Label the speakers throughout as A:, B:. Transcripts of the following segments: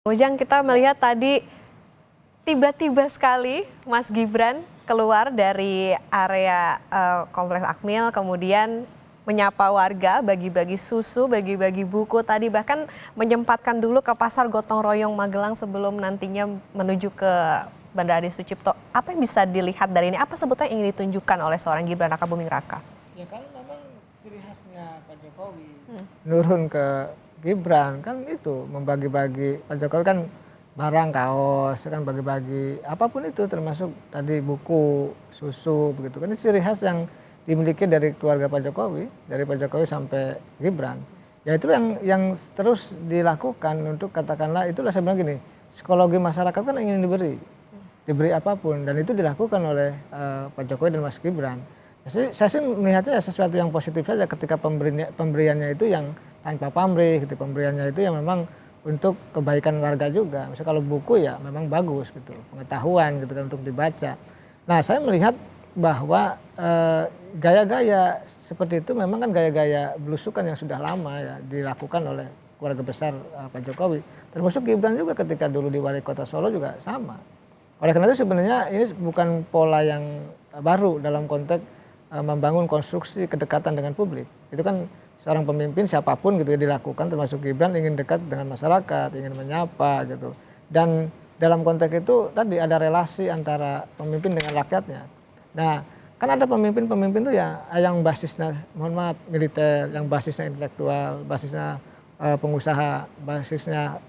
A: Ujang, kita melihat tadi tiba-tiba sekali Mas Gibran keluar dari area Kompleks Akmil, kemudian menyapa warga, bagi-bagi susu, bagi-bagi buku tadi, bahkan menyempatkan dulu ke Pasar Gotong Royong Magelang sebelum nantinya menuju ke Bandara Adi Sucipto. Apa yang bisa dilihat dari ini? Apa sebetulnya yang ingin ditunjukkan oleh seorang Gibran Rakabuming Raka?
B: Ya kan memang ciri khasnya Pak Jokowi nurun ke Gibran kan itu membagi-bagi. Pak Jokowi kan barang kaos kan bagi-bagi apapun itu termasuk tadi buku susu begitu kan itu ciri khas yang dimiliki dari keluarga Pak Jokowi, dari Pak Jokowi sampai Gibran. Ya itu yang terus dilakukan untuk katakanlah itulah saya bilang gini, psikologi masyarakat kan ingin diberi apapun dan itu dilakukan oleh Pak Jokowi dan Mas Gibran. Saya sih melihatnya sesuatu yang positif saja ketika pemberiannya itu yang tanpa pamrih gitu, pemberiannya itu yang memang untuk kebaikan warga juga. Misalnya kalau buku ya memang bagus gitu, pengetahuan gitu kan untuk dibaca. Nah saya melihat bahwa gaya-gaya seperti itu memang kan gaya-gaya belusukan yang sudah lama ya dilakukan oleh keluarga besar Pak Jokowi. Termasuk Gibran juga ketika dulu di Wali Kota Solo juga sama. Oleh karena itu sebenarnya ini bukan pola yang baru dalam konteks membangun konstruksi kedekatan dengan publik. Itu kan seorang pemimpin siapapun gitu ya dilakukan, termasuk Gibran ingin dekat dengan masyarakat, ingin menyapa gitu. Dan dalam konteks itu tadi ada relasi antara pemimpin dengan rakyatnya. Nah, kan ada pemimpin-pemimpin tuh ya yang basisnya mohon maaf militer, yang basisnya intelektual, basisnya pengusaha, basisnya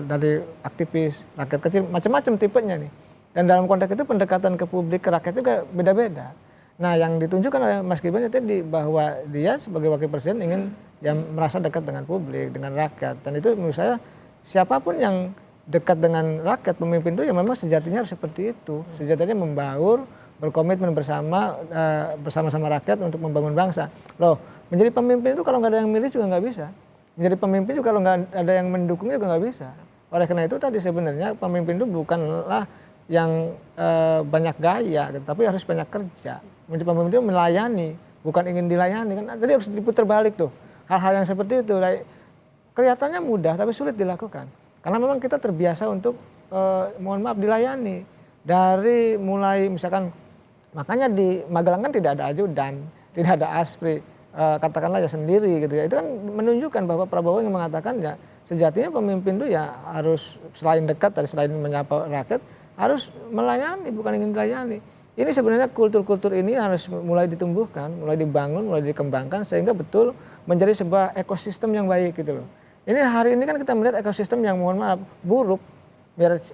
B: dari aktivis, rakyat kecil, macam-macam tipenya nih. Dan dalam konteks itu pendekatan ke publik, ke rakyat juga beda-beda. Nah yang ditunjukkan oleh Mas Gibran itu bahwa dia sebagai wakil presiden ingin yang merasa dekat dengan publik, dengan rakyat. Dan itu menurut saya siapapun yang dekat dengan rakyat, pemimpin itu ya memang sejatinya harus seperti itu. Sejatinya membaur, berkomitmen bersama-sama rakyat untuk membangun bangsa. Loh menjadi pemimpin itu kalau nggak ada yang milih juga nggak bisa. Menjadi pemimpin juga kalau nggak ada yang mendukungnya juga nggak bisa. Oleh karena itu tadi sebenarnya pemimpin itu bukanlah yang banyak gaya, gitu, tapi harus banyak kerja. Menjadi pemimpin itu melayani, bukan ingin dilayani kan. Jadi harus diputar balik tuh. Hal-hal yang seperti itu kelihatannya mudah tapi sulit dilakukan. Karena memang kita terbiasa untuk mohon maaf dilayani. Dari mulai misalkan makanya di Magelang kan tidak ada ajudan, tidak ada aspri, katakanlah ya sendiri gitu ya. Itu kan menunjukkan bahwa Prabowo yang mengatakan ya sejatinya pemimpin itu ya harus selain dekat dari selain menyapa rakyat harus melayani bukan ingin dilayani. Ini sebenarnya kultur-kultur ini harus mulai ditumbuhkan, mulai dibangun, mulai dikembangkan sehingga betul menjadi sebuah ekosistem yang baik gitu loh. Ini hari ini kan kita melihat ekosistem yang mohon maaf buruk,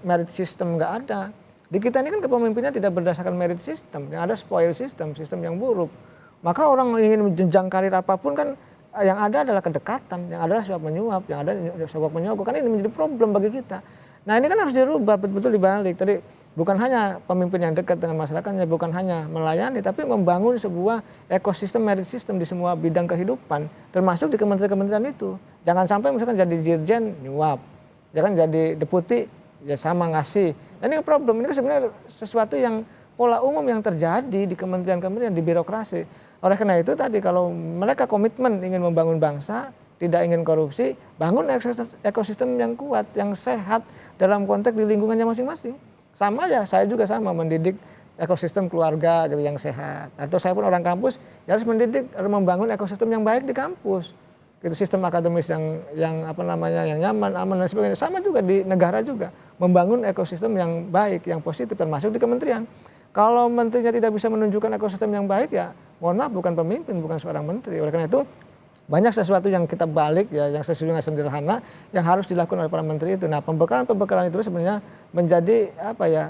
B: merit system nggak ada. Di kita ini kan kepemimpinannya tidak berdasarkan merit system, yang ada spoil system, sistem yang buruk. Maka orang ingin menjenjang karir apapun kan yang ada adalah kedekatan, yang ada suap menyuap, yang ada sogok menyogok. Kan ini menjadi problem bagi kita. Nah ini kan harus dirubah betul-betul dibalik. Tadi bukan hanya pemimpin yang dekat dengan masyarakatnya, bukan hanya melayani, tapi membangun sebuah ekosistem merit system di semua bidang kehidupan, termasuk di kementerian-kementerian itu. Jangan sampai misalkan jadi dirjen nyuap, jangan jadi deputi ya sama ngasih. Dan ini problem, ini kan sebenarnya sesuatu yang pola umum yang terjadi di kementerian-kementerian, di birokrasi. Oleh karena itu tadi kalau mereka komitmen ingin membangun bangsa, tidak ingin korupsi, bangun ekosistem yang kuat, yang sehat dalam konteks di lingkungannya masing-masing. Sama ya, saya juga sama mendidik ekosistem keluarga gitu yang sehat. Atau saya pun orang kampus, ya harus mendidik, harus membangun ekosistem yang baik di kampus. Gitu, sistem akademis yang apa namanya, yang nyaman, aman dan sebagainya. Sama juga di negara juga, membangun ekosistem yang baik, yang positif termasuk di kementerian. Kalau menterinya tidak bisa menunjukkan ekosistem yang baik ya, mohon maaf bukan pemimpin, bukan seorang menteri. Oleh karena itu banyak sesuatu yang kita balik ya, yang sesungguhnya sederhana yang harus dilakukan oleh para menteri itu. Nah pembekalan itu sebenarnya menjadi apa ya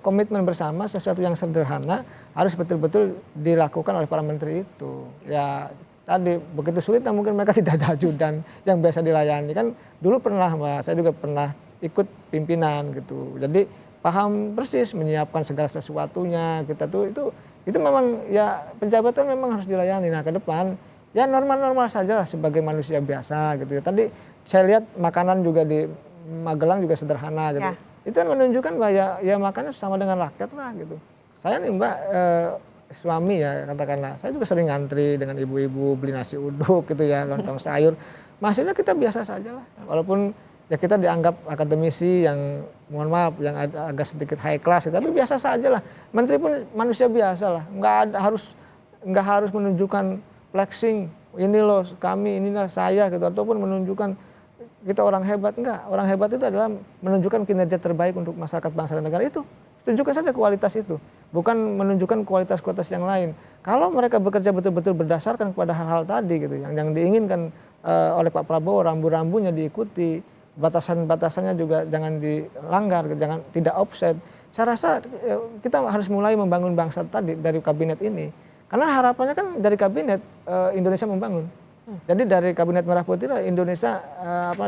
B: komitmen bersama, sesuatu yang sederhana harus betul-betul dilakukan oleh para menteri itu. Ya tadi begitu sulit mungkin mereka tidak ada ajudan yang biasa dilayani. Kan dulu pernah Mbak, saya juga pernah ikut pimpinan gitu. Jadi paham persis menyiapkan segala sesuatunya kita tuh itu memang ya penjabatan memang harus dilayani. Nah ke depan ya normal-normal saja lah sebagai manusia biasa gitu ya. Tadi saya lihat makanan juga di Magelang juga sederhana gitu. Ya. Itu kan menunjukkan bahwa ya makannya sama dengan rakyat lah gitu. Saya nih Mbak suami ya katakanlah, saya juga sering ngantri dengan ibu-ibu beli nasi uduk gitu ya, lontong sayur. Maksudnya kita biasa saja lah. Walaupun ya kita dianggap akademisi yang mohon maaf yang agak sedikit high class, tapi biasa saja lah. Menteri pun manusia biasa lah, nggak harus menunjukkan flexing, ini loh kami, inilah saya gitu, ataupun menunjukkan kita orang hebat. Enggak, orang hebat itu adalah menunjukkan kinerja terbaik untuk masyarakat bangsa dan negara. Itu tunjukkan saja kualitas itu, bukan menunjukkan kualitas-kualitas yang lain. Kalau mereka bekerja betul-betul berdasarkan kepada hal-hal tadi gitu, yang diinginkan oleh Pak Prabowo, rambu-rambunya diikuti, batasan-batasannya juga jangan dilanggar, jangan tidak offset. Saya rasa kita harus mulai membangun bangsa tadi dari kabinet ini, karena harapannya kan dari kabinet Indonesia membangun. Jadi dari kabinet merah putih lah Indonesia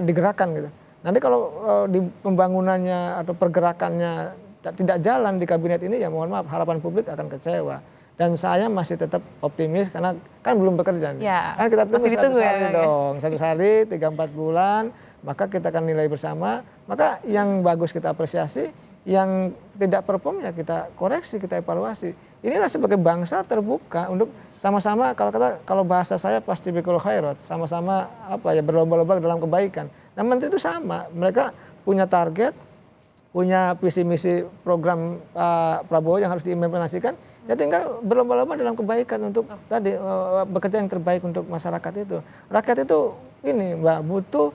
B: digerakkan gitu. Nanti kalau di pembangunannya atau pergerakannya tidak jalan di kabinet ini, ya mohon maaf, harapan publik akan kecewa. Dan saya masih tetap optimis karena kan belum bekerja nih.
A: Ya,
B: kan kita tunggu satu hari
A: ya,
B: dong, 1 hari 3-4 bulan, maka kita akan nilai bersama. Maka yang bagus kita apresiasi, yang tidak perform ya kita koreksi, kita evaluasi. Inilah sebagai bangsa terbuka untuk sama-sama, kalau bahasa saya pasti bikul khairat, sama-sama berlomba-lomba dalam kebaikan. Nah, menteri itu sama, mereka punya target, punya visi misi program Prabowo yang harus diimplementasikan, ya tinggal berlomba-lomba dalam kebaikan untuk tadi bekerja yang terbaik untuk masyarakat itu. Rakyat itu ini Mbak butuh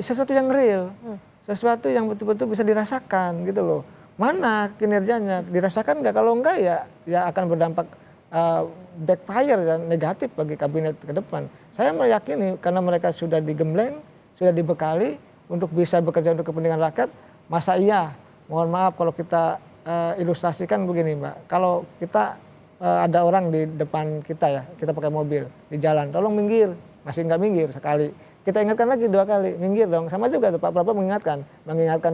B: sesuatu yang real, sesuatu yang betul-betul bisa dirasakan gitu loh. Mana kinerjanya dirasakan nggak? Kalau enggak ya akan berdampak backfire dan negatif bagi kabinet ke depan. Saya meyakini karena mereka sudah digembleng, sudah dibekali untuk bisa bekerja untuk kepentingan rakyat. Masa iya, mohon maaf kalau kita ilustrasikan begini Mbak, kalau kita ada orang di depan kita ya, kita pakai mobil di jalan, tolong minggir, masih nggak minggir sekali, kita ingatkan lagi 2 kali, minggir dong, sama juga tuh Pak Prabowo mengingatkan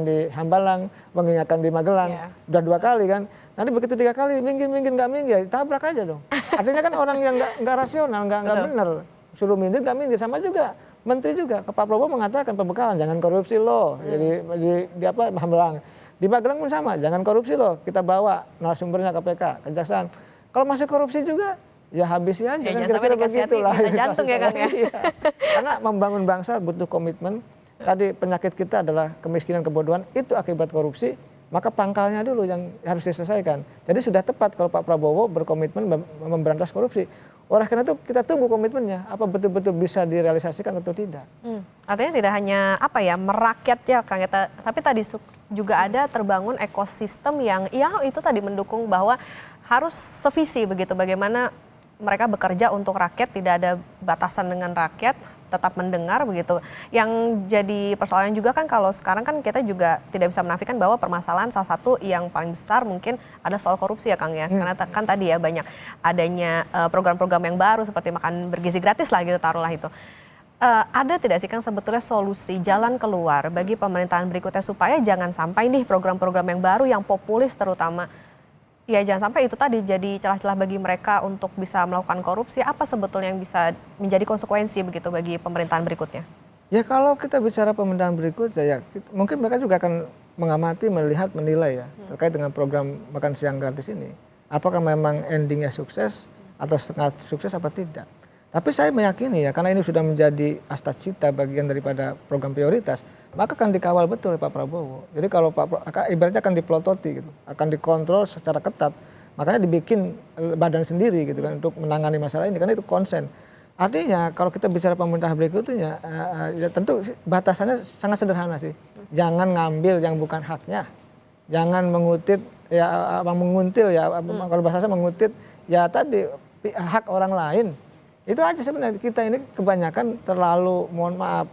B: di Hambalang, mengingatkan di Magelang, udah 2 kali kan, nanti begitu 3 kali, minggir nggak minggir, tabrak aja dong, artinya kan orang yang nggak rasional, nggak benar, suruh minggir nggak minggir, sama juga. Menteri juga, Pak Prabowo mengatakan pembekalan, jangan korupsi loh, jadi di Hambalang. Di Magelang pun sama, jangan korupsi loh, kita bawa narasumbernya KPK, Kejaksaan. Kalau masih korupsi juga, ya habisi aja, kan kira-kira begitulah.
A: Jantung ya Kang ya.
B: Karena membangun bangsa butuh komitmen, tadi penyakit kita adalah kemiskinan, kebodohan, itu akibat korupsi, maka pangkalnya dulu yang harus diselesaikan. Jadi sudah tepat kalau Pak Prabowo berkomitmen memberantas korupsi. Oleh karena itu kita tunggu komitmennya, apa betul-betul bisa direalisasikan atau tidak.
A: Artinya tidak hanya merakyat ya Kang, tapi tadi juga ada terbangun ekosistem yang itu tadi mendukung bahwa harus sevisi begitu, bagaimana mereka bekerja untuk rakyat, tidak ada batasan dengan rakyat, tetap mendengar begitu. Yang jadi persoalan juga kan kalau sekarang kan kita juga tidak bisa menafikan bahwa permasalahan salah satu yang paling besar mungkin ada soal korupsi ya Kang ya. Karena kan tadi ya banyak adanya program-program yang baru seperti makan bergizi gratis lah gitu, taruhlah itu. Ada tidak sih Kang sebetulnya solusi jalan keluar bagi pemerintahan berikutnya supaya jangan sampai nih program-program yang baru yang populis terutama, ya jangan sampai itu tadi jadi celah-celah bagi mereka untuk bisa melakukan korupsi. Apa sebetulnya yang bisa menjadi konsekuensi begitu bagi pemerintahan berikutnya?
B: Ya kalau kita bicara pemerintahan berikutnya ya mungkin mereka juga akan mengamati, melihat, menilai ya terkait dengan program makan siang gratis ini. Apakah memang endingnya sukses atau setengah sukses apa tidak. Tapi saya meyakini ya karena ini sudah menjadi astacita bagian daripada program prioritas, maka akan dikawal betul oleh Pak Prabowo. Jadi kalau ibaratnya akan dipelototi gitu, akan dikontrol secara ketat. Makanya dibikin badan sendiri gitu kan untuk menangani masalah ini, karena itu konsen. Artinya kalau kita bicara pemerintah berikutnya, ya tentu batasannya sangat sederhana sih. Jangan ngambil yang bukan haknya, jangan menguntit kalau bahasa saya menguntit ya tadi hak orang lain. Itu aja sebenarnya, kita ini kebanyakan terlalu mohon maaf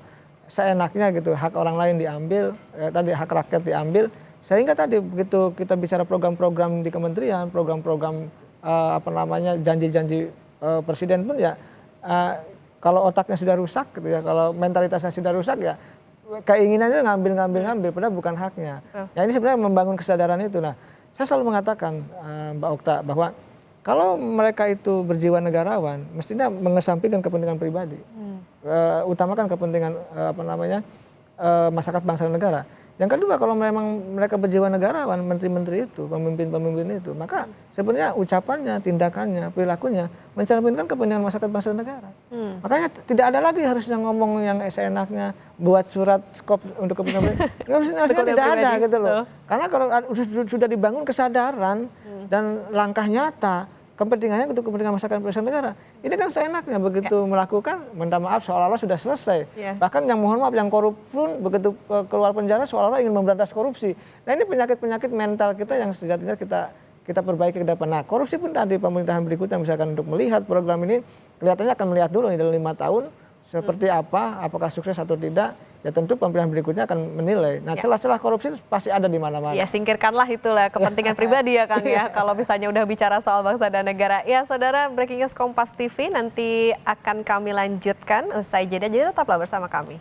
B: seenaknya gitu, hak orang lain diambil, tadi hak rakyat diambil, sehingga tadi begitu kita bicara program-program di kementerian, program-program janji-janji presiden pun ya kalau otaknya sudah rusak gitu ya, kalau mentalitasnya sudah rusak ya keinginannya ngambil padahal bukan haknya. Ya ini sebenarnya membangun kesadaran itu. Nah, saya selalu mengatakan Mbak Okta bahwa kalau mereka itu berjiwa negarawan, mestinya mengesampingkan kepentingan pribadi, utamakan kepentingan masyarakat bangsa dan negara. Yang kedua, kalau memang mereka berjiwa negarawan, menteri-menteri itu, pemimpin-pemimpin itu, maka sebenarnya ucapannya, tindakannya, perilakunya mencerminkan kepentingan masyarakat bangsa dan negara. Makanya tidak ada lagi harusnya ngomong yang seenaknya, buat surat skop untuk kepentingan harusnya tidak ada gitu loh. Karena kalau sudah dibangun kesadaran dan langkah nyata kepentingannya untuk kepentingan masyarakat bangsa negara. Ini kan seenaknya begitu melakukan, minta maaf seolah-olah sudah selesai. Bahkan yang mohon maaf, yang korup pun begitu keluar penjara seolah-olah ingin memberantas korupsi. Nah ini penyakit-penyakit mental kita yang sejatinya kita perbaiki ke depan. Nah korupsi pun tadi pemerintahan berikutnya misalkan untuk melihat program ini, kelihatannya akan melihat dulu nih dalam 5 tahun seperti apa, apakah sukses atau tidak, ya tentu pemerintahan berikutnya akan menilai. Nah celah-celah korupsi itu pasti ada di mana-mana.
A: Ya singkirkanlah itulah kepentingan pribadi ya Kang ya, kalau misalnya udah bicara soal bangsa dan negara. Ya saudara, Breaking News Kompas TV nanti akan kami lanjutkan usai jeda, jadi tetaplah bersama kami.